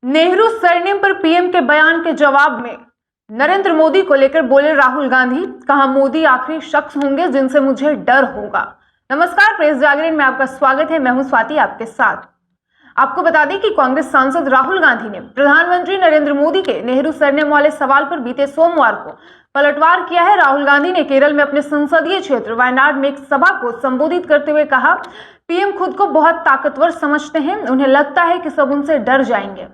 Nehru surname पर PM के बयान के जवाब में नरेंद्र मोदी को लेकर बोले राहुल गांधी। कहा, मोदी आखिरी शख्स होंगे जिनसे मुझे डर होगा। नमस्कार, प्रेस जागरण में आपका स्वागत है। मैं हूं स्वाति आपके साथ। आपको बता दें कि कांग्रेस सांसद राहुल गांधी ने प्रधानमंत्री नरेंद्र मोदी के नेहरू सरनेम वाले सवाल पर बीते सोमवार को पलटवार किया है। राहुल गांधी ने केरल में अपने संसदीय क्षेत्र वायनाड में एक सभा को संबोधित करते हुए कहा, पीएम खुद को बहुत ताकतवर समझते हैं। उन्हें लगता है कि सब उनसे डर जाएंगे,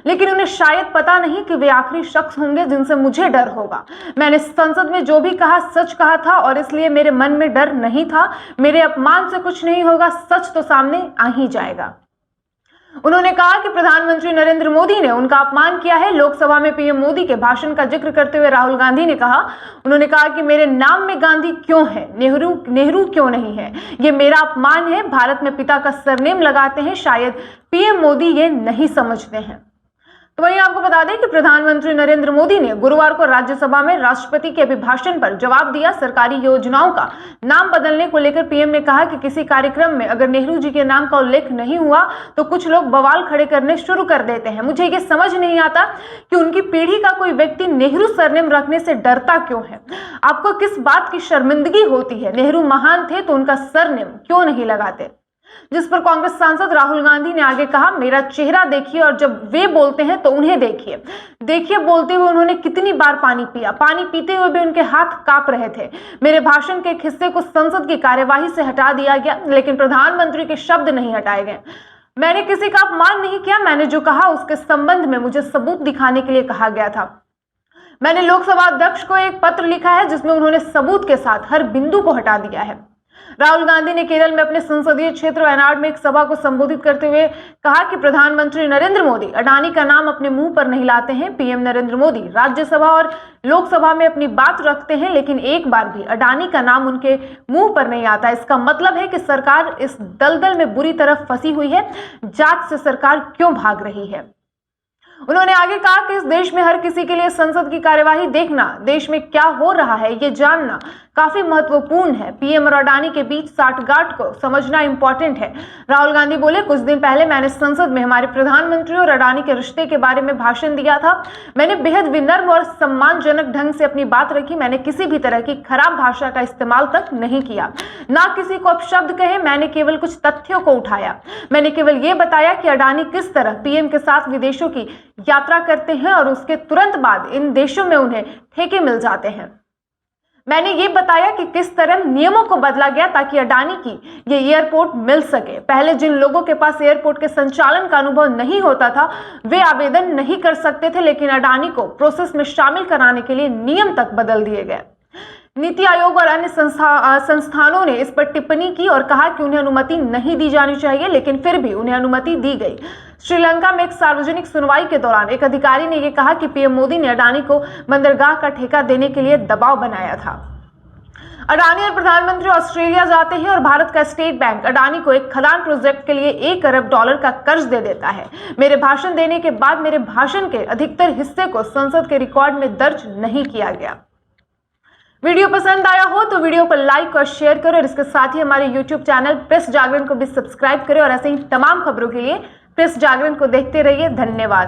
लेकिन उन्हें शायद पता नहीं कि वे आखिरी शख्स होंगे जिनसे मुझे डर होगा। मैंने संसद में जो भी कहा सच कहा था और इसलिए मेरे मन में डर नहीं था। मेरे अपमान से कुछ नहीं होगा, सच तो सामने आ ही जाएगा। उन्होंने कहा कि प्रधानमंत्री नरेंद्र मोदी ने उनका अपमान किया है। लोकसभा में पीएम मोदी के भाषण का जिक्र करते हुए राहुल गांधी ने उन्होंने कहा कि मेरे नाम में गांधी क्यों है, नेहरू क्यों नहीं है, ये मेरा अपमान है। भारत में पिता का सरनेम लगाते हैं, शायद पीएम मोदी ये नहीं समझते हैं। तो वहीं आपको बता दें कि प्रधानमंत्री नरेंद्र मोदी ने गुरुवार को राज्यसभा में राष्ट्रपति के अभिभाषण पर जवाब दिया। सरकारी योजनाओं का नाम बदलने को लेकर पीएम ने कहा कि किसी कार्यक्रम में अगर नेहरू जी के नाम का उल्लेख नहीं हुआ तो कुछ लोग बवाल खड़े करने शुरू कर देते हैं। मुझे ये समझ नहीं आता कि उनकी पीढ़ी का कोई व्यक्ति नेहरू सरनेम रखने से डरता क्यों है। आपको किस बात की शर्मिंदगी होती है? नेहरू महान थे तो उनका सरनेम क्यों नहीं लगाते? जिस पर कांग्रेस सांसद राहुल गांधी ने आगे कहा, मेरा चेहरा देखिए और जब वे बोलते हैं तो उन्हें देखिए बोलते हुए उन्होंने कितनी बार पानी पिया। पानी पीते हुए भी उनके हाथ कांप रहे थे। मेरे भाषण के एक हिस्से को संसद की कार्यवाही से हटा दिया गया, लेकिन प्रधानमंत्री के शब्द नहीं हटाए गए। मैंने किसी का अपमान नहीं किया। मैंने जो कहा उसके संबंध में मुझे सबूत दिखाने के लिए कहा गया था। मैंने लोकसभा अध्यक्ष को एक पत्र लिखा है जिसमें उन्होंने सबूत के साथ हर बिंदु को हटा दिया है। राहुल गांधी ने केरल में अपने संसदीय क्षेत्र वायनाड में एक सभा को संबोधित करते हुए कहा कि प्रधानमंत्री नरेंद्र मोदी अडानी का नाम अपने मुंह पर नहीं लाते हैं। पीएम नरेंद्र मोदी राज्यसभा और लोकसभा में अपनी बात रखते हैं, लेकिन एक बार भी अडानी का नाम उनके मुंह पर नहीं आता। इसका मतलब है कि सरकार इस दलदल में बुरी तरह फंसी हुई है। जांच से सरकार क्यों भाग रही है? उन्होंने आगे कहा कि इस देश में हर किसी के लिए संसद की कार्यवाही देखना, देश में क्या हो रहा है ये जानना काफी महत्वपूर्ण है। पीएम और अडानी के बीच साठगांठ को समझना इंपॉर्टेंट है। राहुल गांधी बोले, कुछ दिन पहले मैंने संसद में हमारे प्रधानमंत्री और अडानी के रिश्ते के बारे में भाषण दिया था। मैंने बेहद विनम्र और सम्मानजनक ढंग से अपनी बात रखी। मैंने किसी भी तरह की खराब भाषा का इस्तेमाल तक नहीं किया, ना किसी को अपशब्द कहे। मैंने केवल कुछ तथ्यों को उठाया। मैंने केवल ये बताया कि अडानी किस तरह पीएम के साथ विदेशों की यात्रा करते हैं और उसके तुरंत बाद इन देशों में उन्हें ठेके मिल जाते हैं। मैंने ये बताया कि किस तरह नियमों को बदला गया ताकि अडानी की ये एयरपोर्ट मिल सके। पहले जिन लोगों के पास एयरपोर्ट के संचालन का अनुभव नहीं होता था वे आवेदन नहीं कर सकते थे, लेकिन अडानी को प्रोसेस में शामिल कराने के लिए नियम तक बदल दिए गए। नीति आयोग और अन्य संस्थानों ने इस पर टिप्पणी की और कहा कि उन्हें अनुमति नहीं दी जानी चाहिए, लेकिन फिर भी उन्हें अनुमति दी गई। श्रीलंका में एक सार्वजनिक सुनवाई के दौरान एक अधिकारी ने यह कहा कि पीएम मोदी ने अडानी को बंदरगाह का ठेका देने के लिए दबाव बनाया था। अडानी और प्रधानमंत्री ऑस्ट्रेलिया जाते हैं और भारत का स्टेट बैंक अडानी को एक खदान प्रोजेक्ट के लिए $1 अरब का कर्ज दे देता है। मेरे भाषण देने के बाद मेरे भाषण के अधिकतर हिस्से को संसद के रिकॉर्ड में दर्ज नहीं किया गया। वीडियो पसंद आया हो तो वीडियो को लाइक और शेयर करें और इसके साथ ही हमारे YouTube चैनल प्रेस जागरण को भी सब्सक्राइब करें और ऐसे ही तमाम खबरों के लिए प्रेस जागरण को देखते रहिए। धन्यवाद।